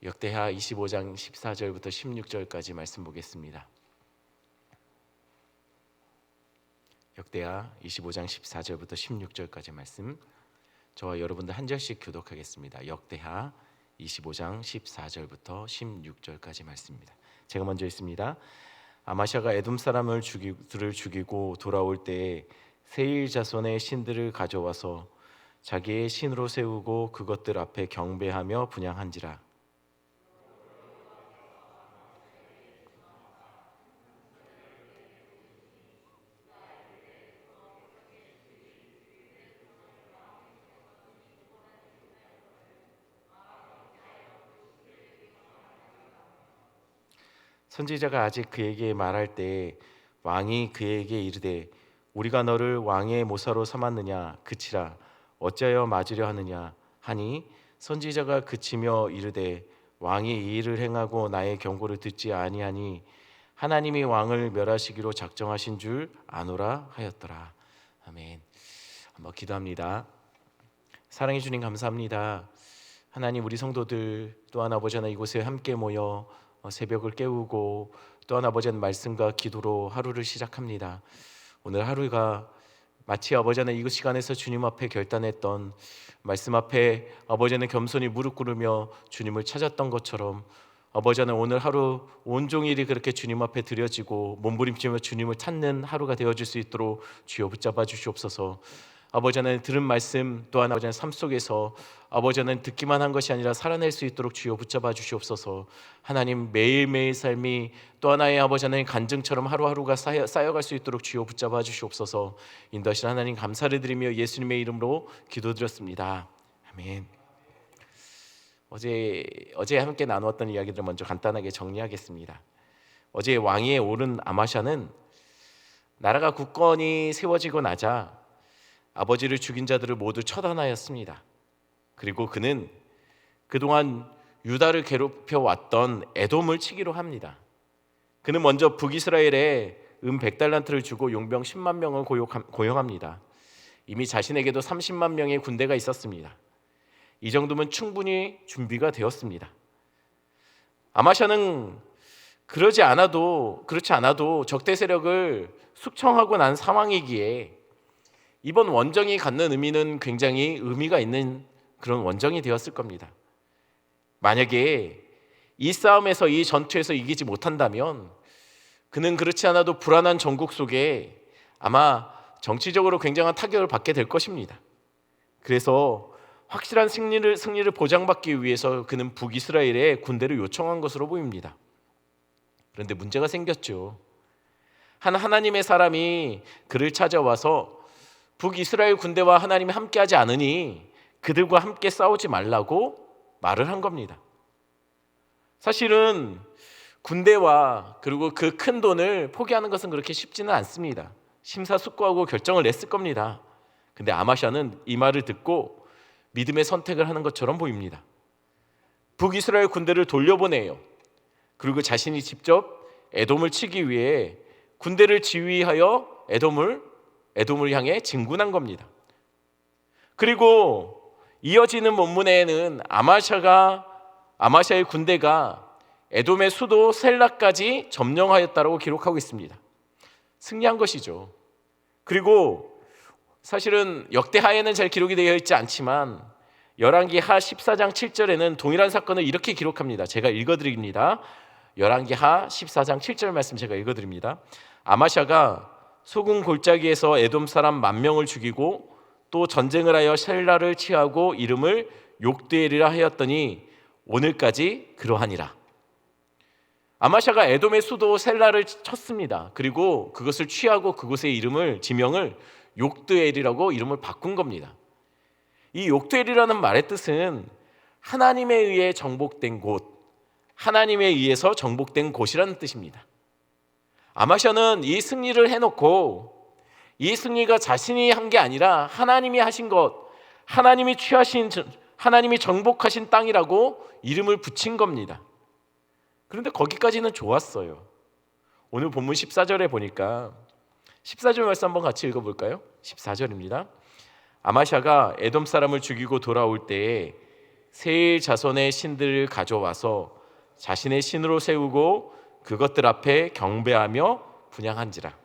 역대하 25장 14절부터 16절까지 말씀 보겠습니다. 역대하 25장 14절부터 16절까지 말씀, 저와 여러분들 한 절씩 교독하겠습니다. 역대하 25장 14절부터 16절까지 말씀입니다. 제가 먼저 읽습니다. 아마샤가 에돔 사람을 죽이고 돌아올 때에 세일 자손의 신들을 가져와서 자기의 신으로 세우고 그것들 앞에 경배하며 분향한지라. 선지자가 아직 그에게 말할 때 왕이 그에게 이르되 우리가 너를 왕의 모사로 삼았느냐 그치라 어찌하여 맞으려 하느냐 하니 선지자가 그치며 이르되 왕이 이 일을 행하고 나의 경고를 듣지 아니하니 하나님이 왕을 멸하시기로 작정하신 줄 아노라 하였더라. 아멘. 한번 기도합니다. 사랑해 주님 감사합니다. 하나님, 우리 성도들 또한 아버지 하나 이곳에 함께 모여 새벽을 깨우고 또한 아버지 하나 말씀과 기도로 하루를 시작합니다. 오늘 하루가 마치 아버지 하나 이곳 시간에서 주님 앞에 결단했던 말씀 앞에 아버지 하나 겸손히 무릎 꿇으며 주님을 찾았던 것처럼 아버지 하나 오늘 하루 온종일이 그렇게 주님 앞에 드려지고 몸부림치며 주님을 찾는 하루가 되어질 수 있도록 주여 붙잡아 주시옵소서. 아버지 하나님 들은 말씀 또한 아버지 하나님 삶 속에서 아버지 하나님 듣기만 한 것이 아니라 살아낼 수 있도록 주여 붙잡아 주시옵소서. 하나님 매일매일 삶이 또 하나의 아버지 하나님 간증처럼 하루하루가 쌓여갈 수 있도록 주여 붙잡아 주시옵소서. 인도하신 하나님 감사를 드리며 예수님의 이름으로 기도드렸습니다. 아멘. 어제 함께 나누었던 이야기들을 먼저 간단하게 정리하겠습니다. 어제 왕위에 오른 아마샤는 나라가 굳건히 세워지고 나자 아버지를 죽인 자들을 모두 처단하였습니다. 그리고 그는 그동안 유다를 괴롭혀 왔던 에돔을 치기로 합니다. 그는 먼저 북이스라엘에 100달란트를 주고 용병 10만 명을 고용합니다. 이미 자신에게도 30만 명의 군대가 있었습니다. 이 정도면 충분히 준비가 되었습니다. 아마샤는 그렇지 않아도 적대 세력을 숙청하고 난 상황이기에 이번 원정이 갖는 의미는 굉장히 의미가 있는 그런 원정이 되었을 겁니다. 만약에 이 싸움에서 이 전투에서 이기지 못한다면 그는 그렇지 않아도 불안한 전국 속에 아마 정치적으로 굉장한 타격을 받게 될 것입니다. 그래서 확실한 승리를 보장받기 위해서 그는 북이스라엘에 군대를 요청한 것으로 보입니다. 그런데 문제가 생겼죠. 하나님의 사람이 그를 찾아와서 북이스라엘 군대와 하나님이 함께하지 않으니 그들과 함께 싸우지 말라고 말을 한 겁니다. 사실은 군대와 그리고 그 큰 돈을 포기하는 것은 그렇게 쉽지는 않습니다. 심사숙고하고 결정을 냈을 겁니다. 근데 아마샤는 이 말을 듣고 믿음의 선택을 하는 것처럼 보입니다. 북이스라엘 군대를 돌려보내요. 그리고 자신이 직접 에돔을 치기 위해 군대를 지휘하여 에돔을 향해 진군한 겁니다. 그리고 이어지는 본문에는 아마샤의 군대가 에돔의 수도 셀라까지 점령하였다고 기록하고 있습니다. 승리한 것이죠. 그리고 사실은 역대하에는 잘 기록이 되어 있지 않지만 열왕기하 14장 7절에는 동일한 사건을 이렇게 기록합니다. 제가 읽어드립니다. 열왕기하 14장 7절 말씀 제가 읽어드립니다. 아마샤가 소금 골짜기에서 에돔 사람 10,000명을 죽이고 또 전쟁을 하여 셀라를 취하고 이름을 욕드엘이라 하였더니 오늘까지 그러하니라. 아마샤가 에돔의 수도 셀라를 쳤습니다. 그리고 그것을 취하고 그곳의 지명을 욕드엘이라고 이름을 바꾼 겁니다. 이 욕드엘이라는 말의 뜻은 하나님에 의해 정복된 곳, 하나님에 의해서 정복된 곳이라는 뜻입니다. 아마샤는 이 승리를 해놓고 이 승리가 자신이 한 게 아니라 하나님이 하신 것, 하나님이 정복하신 땅이라고 이름을 붙인 겁니다. 그런데 거기까지는 좋았어요. 오늘 본문 14절에 보니까 14절 말씀 한번 같이 읽어볼까요? 14절입니다. 아마샤가 에돔 사람을 죽이고 돌아올 때에 세 자손의 신들을 가져와서 자신의 신으로 세우고 그것들 앞에 경배하며 분향한지라.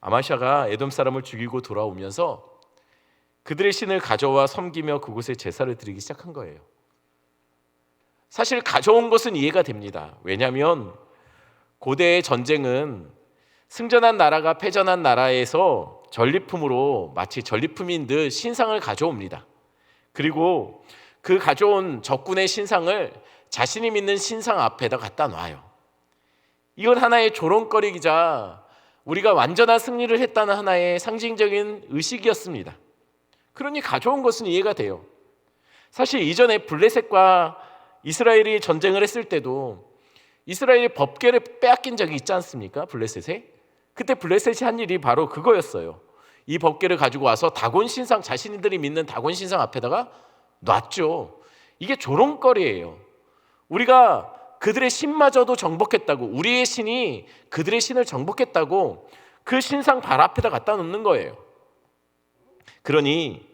아마샤가 에돔 사람을 죽이고 돌아오면서 그들의 신을 가져와 섬기며 그곳에 제사를 드리기 시작한 거예요. 사실 가져온 것은 이해가 됩니다. 왜냐하면 고대의 전쟁은 승전한 나라가 패전한 나라에서 전리품으로 마치 전리품인 듯 신상을 가져옵니다. 그리고 그 가져온 적군의 신상을 자신이 믿는 신상 앞에다 갖다 놔요. 이건 하나의 조롱거리이자 우리가 완전한 승리를 했다는 하나의 상징적인 의식이었습니다. 그러니 가져온 것은 이해가 돼요. 사실 이전에 블레셋과 이스라엘이 전쟁을 했을 때도 이스라엘이 법궤를 빼앗긴 적이 있지 않습니까? 블레셋에. 그때 블레셋이 한 일이 바로 그거였어요. 이 법궤를 가지고 와서 다곤 신상, 자신들이 믿는 다곤 신상 앞에다가 놨죠. 이게 조롱거리예요. 우리가 그들의 신마저도 정복했다고, 우리의 신이 그들의 신을 정복했다고 그 신상 발 앞에다 갖다 놓는 거예요. 그러니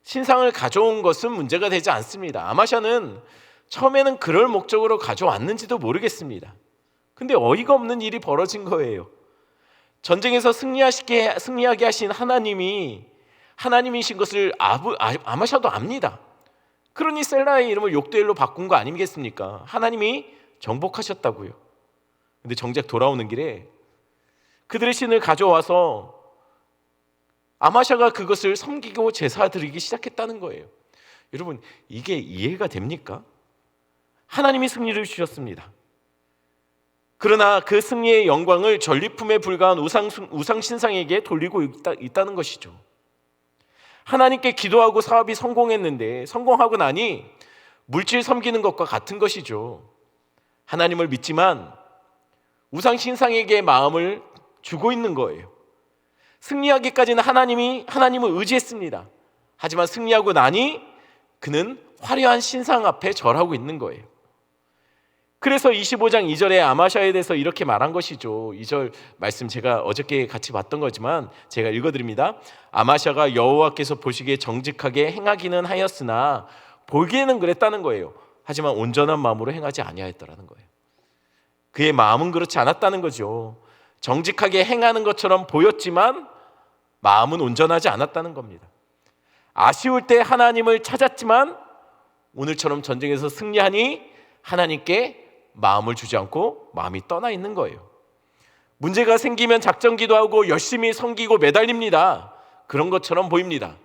신상을 가져온 것은 문제가 되지 않습니다. 아마샤는 처음에는 그럴 목적으로 가져왔는지도 모르겠습니다. 근데 어이가 없는 일이 벌어진 거예요. 전쟁에서 승리하게 하신 하나님이신 것을 아마샤도 압니다. 그러니 셀라의 이름을 욕대엘로 바꾼 거 아니겠습니까? 하나님이 정복하셨다고요. 근데 정작 돌아오는 길에 그들의 신을 가져와서 아마샤가 그것을 섬기고 제사 드리기 시작했다는 거예요. 여러분, 이게 이해가 됩니까? 하나님이 승리를 주셨습니다. 그러나 그 승리의 영광을 전리품에 불과한 우상 신상에게 돌리고 있다는 것이죠. 하나님께 기도하고 사업이 성공하고 나니 물질 섬기는 것과 같은 것이죠. 하나님을 믿지만 우상 신상에게 마음을 주고 있는 거예요. 승리하기까지는 하나님을 의지했습니다. 하지만 승리하고 나니 그는 화려한 신상 앞에 절하고 있는 거예요. 그래서 25장 2절에 아마샤에 대해서 이렇게 말한 것이죠. 2절 말씀 제가 어저께 같이 봤던 거지만 제가 읽어드립니다. 아마샤가 여호와께서 보시기에 정직하게 행하기는 하였으나 보기에는 그랬다는 거예요. 하지만 온전한 마음으로 행하지 아니하였더라는 거예요. 그의 마음은 그렇지 않았다는 거죠. 정직하게 행하는 것처럼 보였지만 마음은 온전하지 않았다는 겁니다. 아쉬울 때 하나님을 찾았지만 오늘처럼 전쟁에서 승리하니 하나님께 마음을 주지 않고 마음이 떠나 있는 거예요. 문제가 생기면 작전 기도하고 열심히 섬기고 매달립니다. 그런 것처럼 보입니다.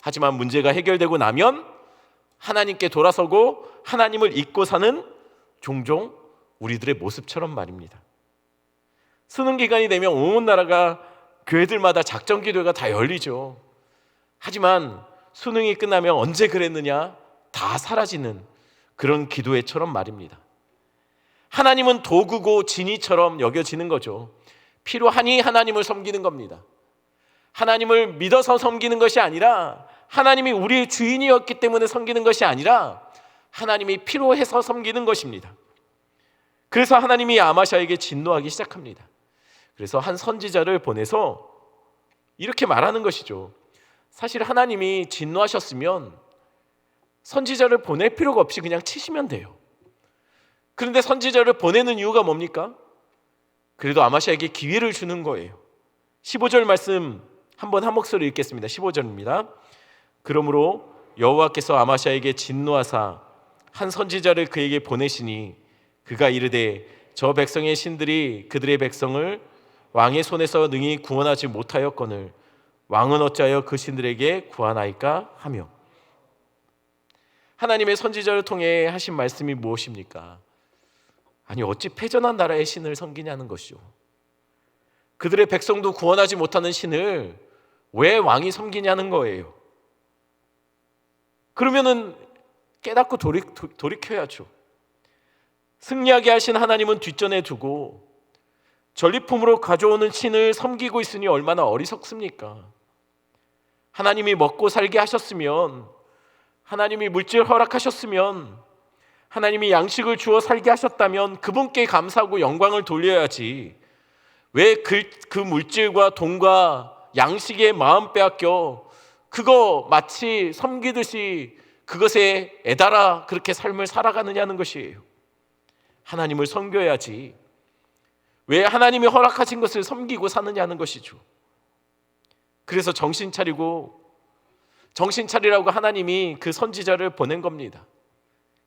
하지만 문제가 해결되고 나면 하나님께 돌아서고 하나님을 잊고 사는 종종 우리들의 모습처럼 말입니다. 수능 기간이 되면 온 나라가 교회들마다 작전 기도회가 다 열리죠. 하지만 수능이 끝나면 언제 그랬느냐? 다 사라지는 그런 기도회처럼 말입니다. 하나님은 도구고 진이처럼 여겨지는 거죠. 필요하니 하나님을 섬기는 겁니다. 하나님을 믿어서 섬기는 것이 아니라, 하나님이 우리의 주인이었기 때문에 섬기는 것이 아니라 하나님이 필요해서 섬기는 것입니다. 그래서 하나님이 아마샤에게 진노하기 시작합니다. 그래서 한 선지자를 보내서 이렇게 말하는 것이죠. 사실 하나님이 진노하셨으면 선지자를 보낼 필요가 없이 그냥 치시면 돼요. 그런데 선지자를 보내는 이유가 뭡니까? 그래도 아마샤에게 기회를 주는 거예요. 15절 말씀 한번 한 목소리 읽겠습니다. 15절입니다. 그러므로 여호와께서 아마샤에게 진노하사 한 선지자를 그에게 보내시니 그가 이르되 저 백성의 신들이 그들의 백성을 왕의 손에서 능히 구원하지 못하였거늘 왕은 어찌하여 그 신들에게 구하나이까 하며. 하나님의 선지자를 통해 하신 말씀이 무엇입니까? 아니 어찌 패전한 나라의 신을 섬기냐는 것이죠. 그들의 백성도 구원하지 못하는 신을 왜 왕이 섬기냐는 거예요. 그러면은 깨닫고 돌이켜야죠. 승리하게 하신 하나님은 뒷전에 두고 전리품으로 가져오는 신을 섬기고 있으니 얼마나 어리석습니까? 하나님이 먹고 살게 하셨으면, 하나님이 물질 허락하셨으면, 하나님이 양식을 주어 살게 하셨다면 그분께 감사하고 영광을 돌려야지, 왜 그 물질과 돈과 양식에 마음 빼앗겨 그거 마치 섬기듯이 그것에 애달아 그렇게 삶을 살아가느냐는 것이에요. 하나님을 섬겨야지. 왜 하나님이 허락하신 것을 섬기고 사느냐는 것이죠. 그래서 정신 차리라고 하나님이 그 선지자를 보낸 겁니다.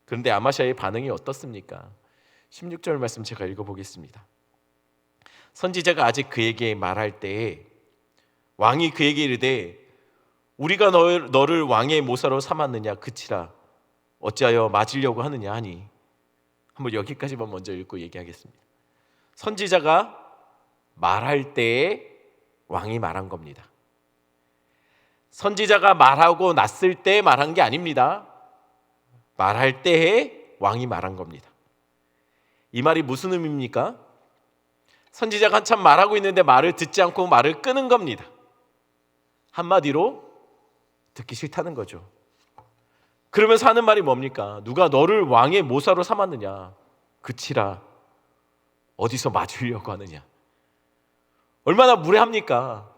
그런데 아마샤의 반응이 어떻습니까? 16절 말씀 제가 읽어보겠습니다. 선지자가 아직 그에게 말할 때에 왕이 그에게 이르되 우리가 너를 왕의 모사로 삼았느냐 그치라 어찌하여 맞으려고 하느냐 하니, 한번 여기까지만 먼저 읽고 얘기하겠습니다. 선지자가 말할 때에 왕이 말한 겁니다. 선지자가 말하고 났을 때 말한 게 아닙니다. 말할 때에 왕이 말한 겁니다. 이 말이 무슨 의미입니까? 선지자가 한참 말하고 있는데 말을 듣지 않고 말을 끄는 겁니다. 한마디로 듣기 싫다는 거죠. 그러면서 하는 말이 뭡니까? 누가 너를 왕의 모사로 삼았느냐 그치라 어디서 맞으려고 하느냐. 얼마나 무례합니까?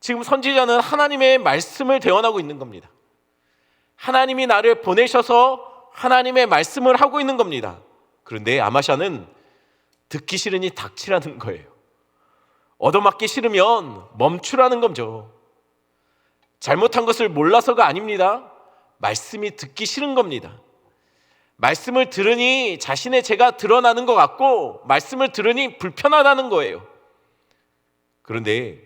지금 선지자는 하나님의 말씀을 대언하고 있는 겁니다. 하나님이 나를 보내셔서 하나님의 말씀을 하고 있는 겁니다. 그런데 아마샤는 듣기 싫으니 닥치라는 거예요. 얻어맞기 싫으면 멈추라는 거죠. 잘못한 것을 몰라서가 아닙니다. 말씀이 듣기 싫은 겁니다. 말씀을 들으니 자신의 죄가 드러나는 것 같고 말씀을 들으니 불편하다는 거예요. 그런데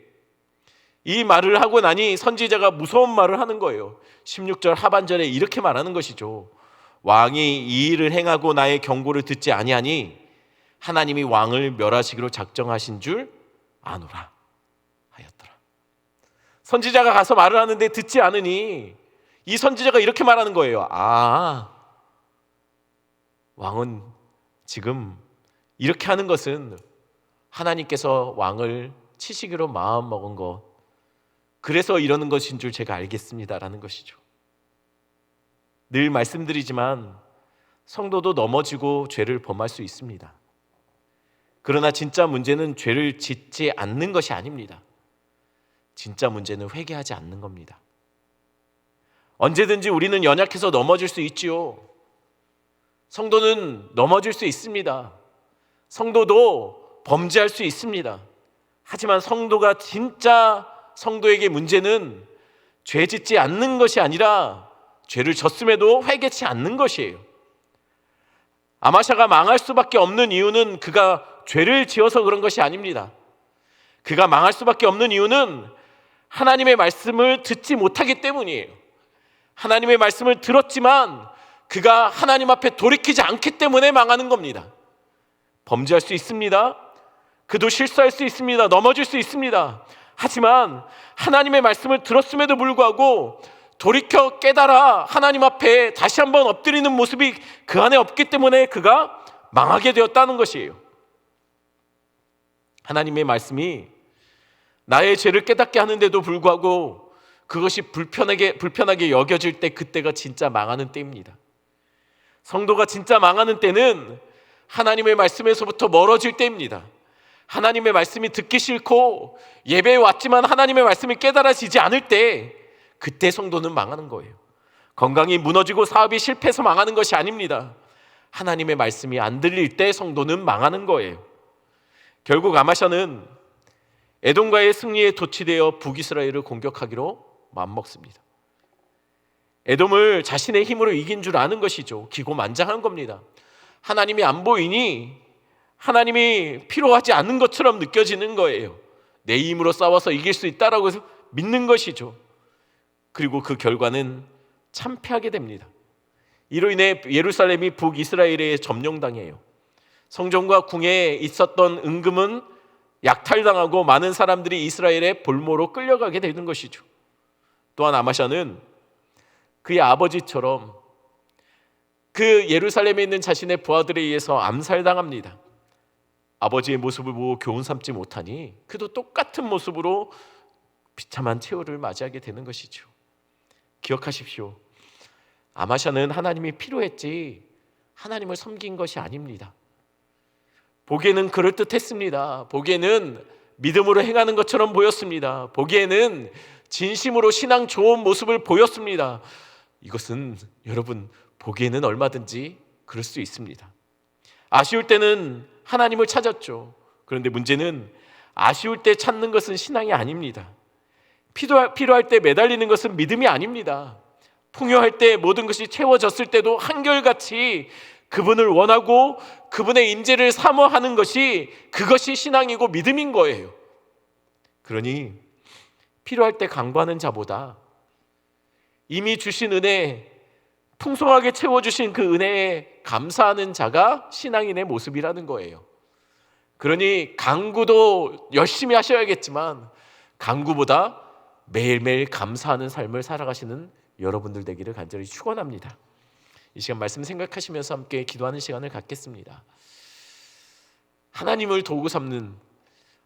이 말을 하고 나니 선지자가 무서운 말을 하는 거예요. 16절 하반절에 이렇게 말하는 것이죠. 왕이 이 일을 행하고 나의 경고를 듣지 아니하니 하나님이 왕을 멸하시기로 작정하신 줄 아노라 하였더라. 선지자가 가서 말을 하는데 듣지 않으니 이 선지자가 이렇게 말하는 거예요. 왕은 지금 이렇게 하는 것은 하나님께서 왕을 치시기로 마음먹은 것, 그래서 이러는 것인 줄 제가 알겠습니다라는 것이죠. 늘 말씀드리지만 성도도 넘어지고 죄를 범할 수 있습니다. 그러나 진짜 문제는 죄를 짓지 않는 것이 아닙니다. 진짜 문제는 회개하지 않는 겁니다. 언제든지 우리는 연약해서 넘어질 수 있지요. 성도는 넘어질 수 있습니다. 성도도 범죄할 수 있습니다. 하지만 진짜 성도에게 문제는 죄 짓지 않는 것이 아니라 죄를 졌음에도 회개치 않는 것이에요. 아마샤가 망할 수밖에 없는 이유는 그가 죄를 지어서 그런 것이 아닙니다. 그가 망할 수밖에 없는 이유는 하나님의 말씀을 듣지 못하기 때문이에요. 하나님의 말씀을 들었지만 그가 하나님 앞에 돌이키지 않기 때문에 망하는 겁니다. 범죄할 수 있습니다. 그도 실수할 수 있습니다. 넘어질 수 있습니다. 하지만 하나님의 말씀을 들었음에도 불구하고 돌이켜 깨달아 하나님 앞에 다시 한번 엎드리는 모습이 그 안에 없기 때문에 그가 망하게 되었다는 것이에요. 하나님의 말씀이 나의 죄를 깨닫게 하는데도 불구하고 그것이 불편하게 여겨질 때, 그때가 진짜 망하는 때입니다. 성도가 진짜 망하는 때는 하나님의 말씀에서부터 멀어질 때입니다. 하나님의 말씀이 듣기 싫고 예배에 왔지만 하나님의 말씀이 깨달아지지 않을 때, 그때 성도는 망하는 거예요. 건강이 무너지고 사업이 실패해서 망하는 것이 아닙니다. 하나님의 말씀이 안 들릴 때 성도는 망하는 거예요. 결국 아마샤는 에돔과의 승리에 도취되어 북이스라엘을 공격하기로 마음먹습니다. 에돔을 자신의 힘으로 이긴 줄 아는 것이죠. 기고만장한 겁니다. 하나님이 안 보이니 하나님이 필요하지 않은 것처럼 느껴지는 거예요. 내 힘으로 싸워서 이길 수 있다라고 해서 믿는 것이죠. 그리고 그 결과는 참패하게 됩니다. 이로 인해 예루살렘이 북이스라엘에 점령당해요. 성전과 궁에 있었던 은금은 약탈당하고 많은 사람들이 이스라엘의 볼모로 끌려가게 되는 것이죠. 또한 아마샤는 그의 아버지처럼 그 예루살렘에 있는 자신의 부하들에 의해서 암살당합니다. 아버지의 모습을 보고 교훈 삼지 못하니 그도 똑같은 모습으로 비참한 최후를 맞이하게 되는 것이죠. 기억하십시오. 아마샤는 하나님이 필요했지 하나님을 섬긴 것이 아닙니다. 보기에는 그럴듯했습니다. 보기에는 믿음으로 행하는 것처럼 보였습니다. 보기에는 진심으로 신앙 좋은 모습을 보였습니다. 이것은 여러분 보기에는 얼마든지 그럴 수 있습니다. 아쉬울 때는 하나님을 찾았죠. 그런데 문제는 아쉬울 때 찾는 것은 신앙이 아닙니다. 필요할 때 매달리는 것은 믿음이 아닙니다. 풍요할 때 모든 것이 채워졌을 때도 한결같이 그분을 원하고 그분의 인재를 사모하는 것이 그것이 신앙이고 믿음인 거예요. 그러니 필요할 때 강구하는 자보다 이미 주신 은혜, 풍성하게 채워주신 그 은혜에 감사하는 자가 신앙인의 모습이라는 거예요. 그러니 강구도 열심히 하셔야겠지만 강구보다 매일매일 감사하는 삶을 살아가시는 여러분들 되기를 간절히 축원합니다. 이 시간 말씀 생각하시면서 함께 기도하는 시간을 갖겠습니다. 하나님을 도구 삼는,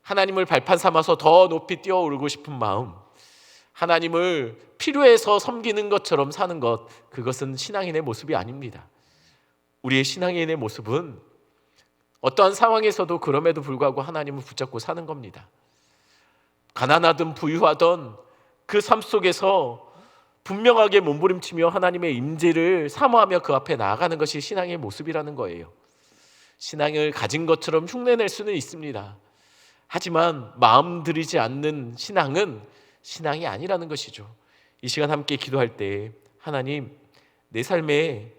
하나님을 발판 삼아서 더 높이 뛰어오르고 싶은 마음, 하나님을 필요해서 섬기는 것처럼 사는 것, 그것은 신앙인의 모습이 아닙니다. 우리의 신앙인의 모습은 어떠한 상황에서도 그럼에도 불구하고 하나님을 붙잡고 사는 겁니다. 가난하든 부유하던 그 삶 속에서 분명하게 몸부림치며 하나님의 임재를 사모하며 그 앞에 나아가는 것이 신앙의 모습이라는 거예요. 신앙을 가진 것처럼 흉내낼 수는 있습니다. 하지만 마음 들이지 않는 신앙은 신앙이 아니라는 것이죠. 이 시간 함께 기도할 때 하나님, 내 삶에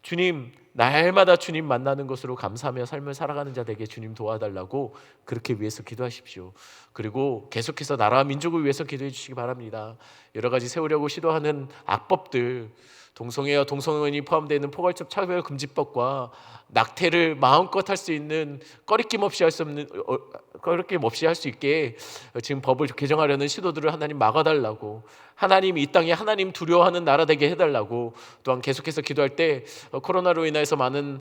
주님, 날마다 주님 만나는 것으로 감사하며 삶을 살아가는 자에게 주님 도와달라고 그렇게 위해서 기도하십시오. 그리고 계속해서 나라와 민족을 위해서 기도해 주시기 바랍니다. 여러 가지 세우려고 시도하는 악법들, 동성애와 동성애인이 포함되어 포괄적 차별금지법과 낙태를 마음껏 할 수 있는 꺼리낌 없이 할 수 있게 지금 법을 개정하려는 시도들을 하나님 막아달라고, 하나님 이 땅에 하나님 두려워하는 나라 되게 해달라고, 또한 계속해서 기도할 때 코로나로 인해서 많은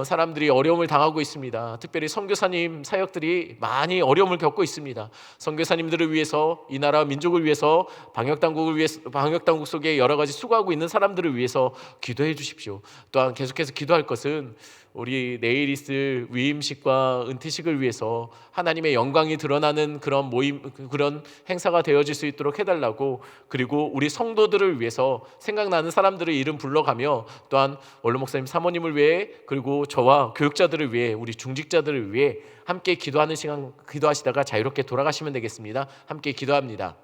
사람들이 어려움을 당하고 있습니다. 특별히 선교사님 사역들이 많이 어려움을 겪고 있습니다. 선교사님들을 위해서, 이 나라 민족을 위해서, 방역당국 속에 여러 가지 수고하고 있는 사람들을 위해서 기도해 주십시오. 또한 계속해서 기도할 것은 우리 내일 있을 위임식과 은퇴식을 위해서 하나님의 영광이 드러나는 그런 모임, 그런 행사가 되어질 수 있도록 해달라고, 그리고 우리 성도들을 위해서 생각나는 사람들의 이름 불러가며, 또한 원로 목사님 사모님을 위해, 그리고 저와 교육자들을 위해, 우리 중직자들을 위해 함께 기도하는 시간, 기도하시다가 자유롭게 돌아가시면 되겠습니다. 함께 기도합니다.